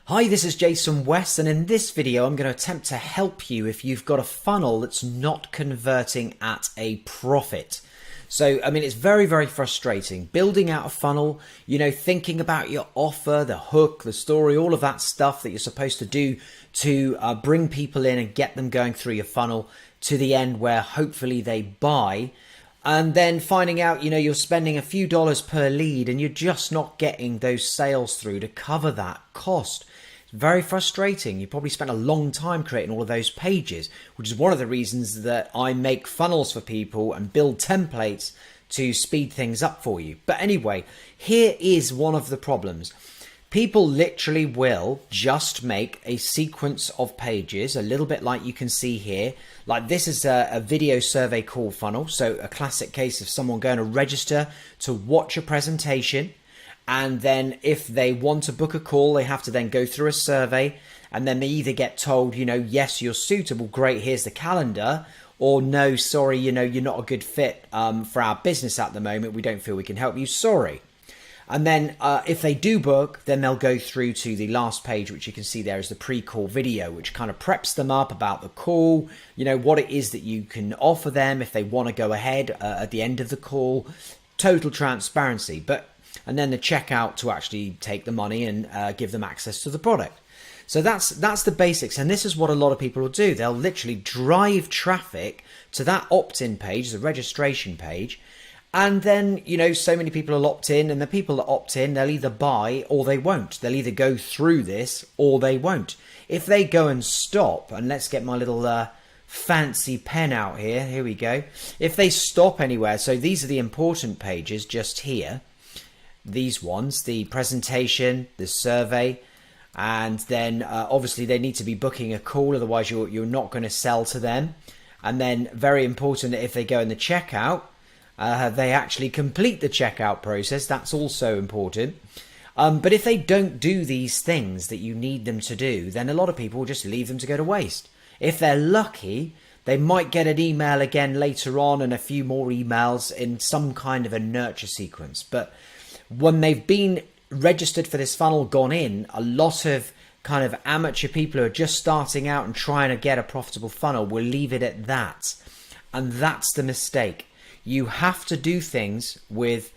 Hi, this is Jason West, and in this video I'm going to attempt to help you if you've got a funnel that's not converting at a profit. So, I mean, it's very, very frustrating. Building out a funnel, thinking about your offer, the hook, the story, all of that stuff that you're supposed to do to bring people in and get them going through your funnel to the end where hopefully they buy. And then finding out, you're spending a few dollars per lead and you're just not getting those sales through to cover that cost. It's very frustrating. You probably spent a long time creating all of those pages, which is one of the reasons that I make funnels for people and build templates to speed things up for you. But anyway, here is one of the problems. People literally will just make a sequence of pages, a little bit like you can see here. Like this is a video survey call funnel. So a classic case of someone going to register to watch a presentation. And then if they want to book a call, they have to then go through a survey. And then they either get told, yes, you're suitable. Great, here's the calendar. Or no, sorry, you're not a good fit for our business at the moment. We don't feel we can help you. Sorry. And then if they do book, then they'll go through to the last page, which you can see there is the pre-call video, which kind of preps them up about the call, what it is that you can offer them if they want to go ahead at the end of the call, total transparency. And then the checkout to actually take the money and give them access to the product. So that's the basics. And this is what a lot of people will do. They'll literally drive traffic to that opt-in page, the registration page. And then, so many people will opt in, and the people that opt in, they'll either buy or they won't. They'll either go through this or they won't. If they go and stop, and let's get my little fancy pen out here. Here we go. If they stop anywhere, so these are the important pages just here. These ones, the presentation, the survey, and then obviously they need to be booking a call, otherwise you're not going to sell to them. And then very important that if they go in the checkout, they actually complete the checkout process. That's also important. But if they don't do these things that you need them to do, then a lot of people will just leave them to go to waste. If they're lucky, they might get an email again later on and a few more emails in some kind of a nurture sequence. But when they've been registered for this funnel, gone in, a lot of kind of amateur people who are just starting out and trying to get a profitable funnel will leave it at that. And that's the mistake. You have to do things with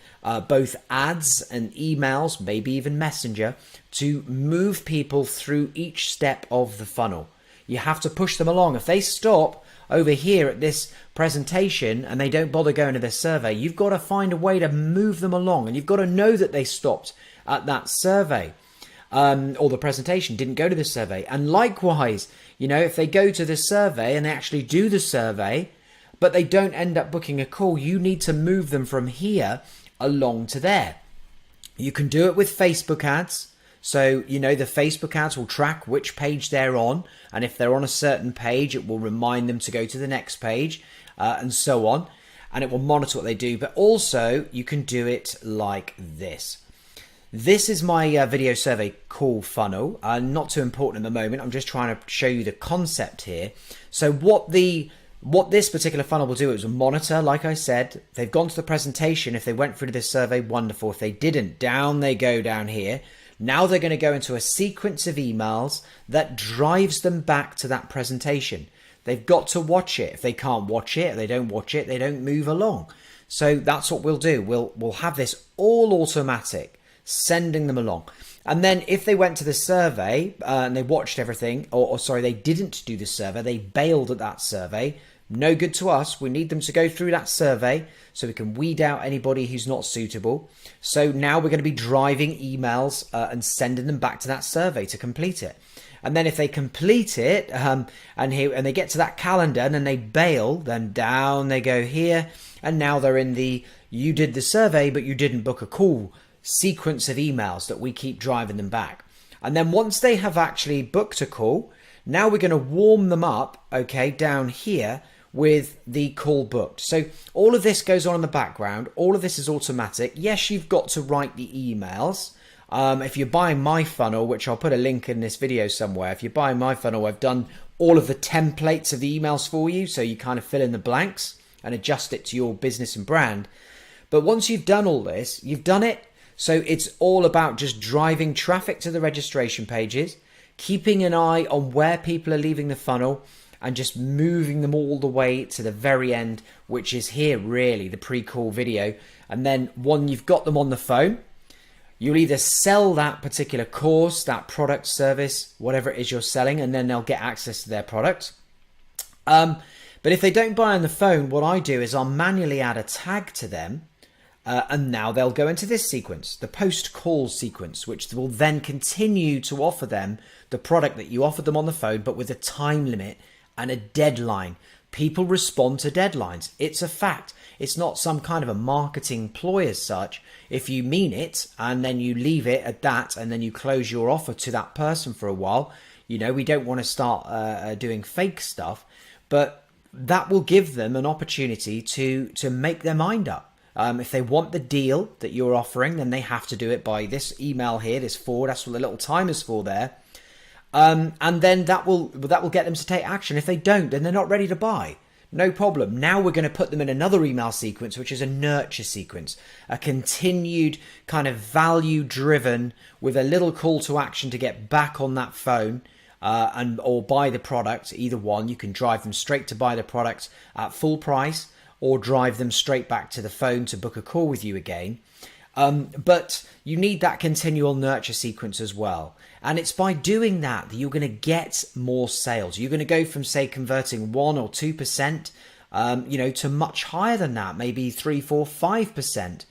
both ads and emails, maybe even Messenger, to move people through each step of the funnel. You have to push them along. If they stop over here at this presentation and they don't bother going to this survey, you've got to find a way to move them along, and you've got to know that they stopped at that survey or the presentation, didn't go to the survey. And likewise, if they go to the survey and they actually do the survey, but they don't end up booking a call, you need to move them from here along to there. You can do it with Facebook ads. So, the Facebook ads will track which page they're on. And if they're on a certain page, it will remind them to go to the next page and so on. And it will monitor what they do. But also, you can do it like this. This is my video survey call funnel. Not too important at the moment. I'm just trying to show you the concept here. So what this particular funnel will do is monitor, like I said. They've gone to the presentation. If they went through this survey, wonderful. If they didn't, down they go down here. Now they're going to go into a sequence of emails that drives them back to that presentation. They've got to watch it. If they can't watch it, they don't watch it, they don't move along. So that's what we'll do. We'll have this all automatic, sending them along. And then if they went to the survey and they watched everything, or sorry, they didn't do the survey, they bailed at that survey, no good to us. We need them to go through that survey so we can weed out anybody who's not suitable. So now we're going to be driving emails and sending them back to that survey to complete it. And then if they complete it and they get to that calendar and then they bail, then down they go here. And now they're in the you did the survey, but you didn't book a call sequence of emails that we keep driving them back. And then once they have actually booked a call, now we're going to warm them up, okay, down here with the call booked. So all of this goes on in the background. All of this is automatic. Yes, you've got to write the emails. If you're buying my funnel, which I'll put a link in this video somewhere, if you're buying my funnel, I've done all of the templates of the emails for you. So you kind of fill in the blanks and adjust it to your business and brand. But once you've done all this, you've done it So it's all about just driving traffic to the registration pages, keeping an eye on where people are leaving the funnel, and just moving them all the way to the very end, which is here really, the pre-call video. And then when you've got them on the phone, you'll either sell that particular course, that product, service, whatever it is you're selling, and then they'll get access to their product. But if they don't buy on the phone, what I do is I'll manually add a tag to them. And now they'll go into this sequence, the post-call sequence, which will then continue to offer them the product that you offered them on the phone, but with a time limit and a deadline. People respond to deadlines. It's a fact. It's not some kind of a marketing ploy as such. If you mean it and then you leave it at that and then you close your offer to that person for a while, you know, we don't want to start doing fake stuff, but that will give them an opportunity to make their mind up. If they want the deal that you're offering, then they have to do it by this email here, this forward. That's what the little timer's for there. And then that will get them to take action. If they don't, then they're not ready to buy. No problem. Now we're going to put them in another email sequence, which is a nurture sequence, a continued kind of value driven with a little call to action to get back on that phone or buy the product. Either one, you can drive them straight to buy the product at full price, or drive them straight back to the phone to book a call with you again. But you need that continual nurture sequence as well. And it's by doing that you're going to get more sales. You're going to go from, say, converting 1 or 2%, to much higher than that, maybe 3, 4, 5%.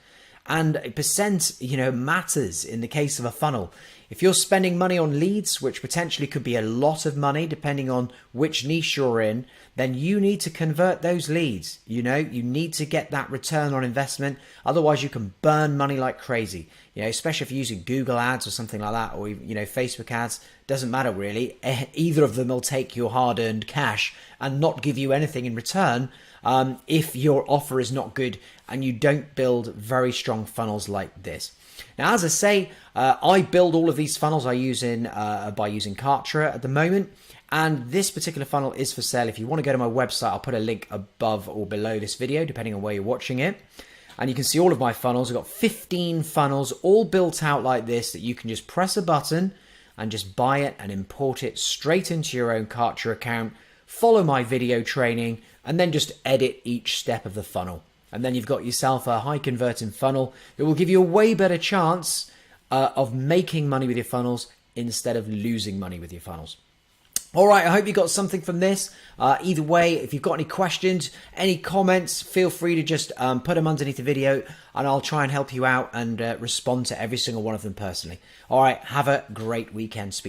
And percent, matters in the case of a funnel. If you're spending money on leads, which potentially could be a lot of money depending on which niche you're in, then you need to convert those leads. You need to get that return on investment. Otherwise, you can burn money like crazy. Especially if you're using Google ads or something like that, or Facebook ads. Doesn't matter really. Either of them will take your hard-earned cash and not give you anything in return if your offer is not good and you don't build very strong funnels like this. Now, as I say, I build all of these funnels by using Kartra at the moment. And this particular funnel is for sale. If you want to go to my website, I'll put a link above or below this video, depending on where you're watching it. And you can see all of my funnels. I've got 15 funnels all built out like this that you can just press a button and just buy it and import it straight into your own Kartra account, follow my video training, and then just edit each step of the funnel. And then you've got yourself a high converting funnel that will give you a way better chance of making money with your funnels instead of losing money with your funnels. All right, I hope you got something from this. Either way, if you've got any questions, any comments, feel free to just put them underneath the video and I'll try and help you out and respond to every single one of them personally. All right, have a great weekend. Speak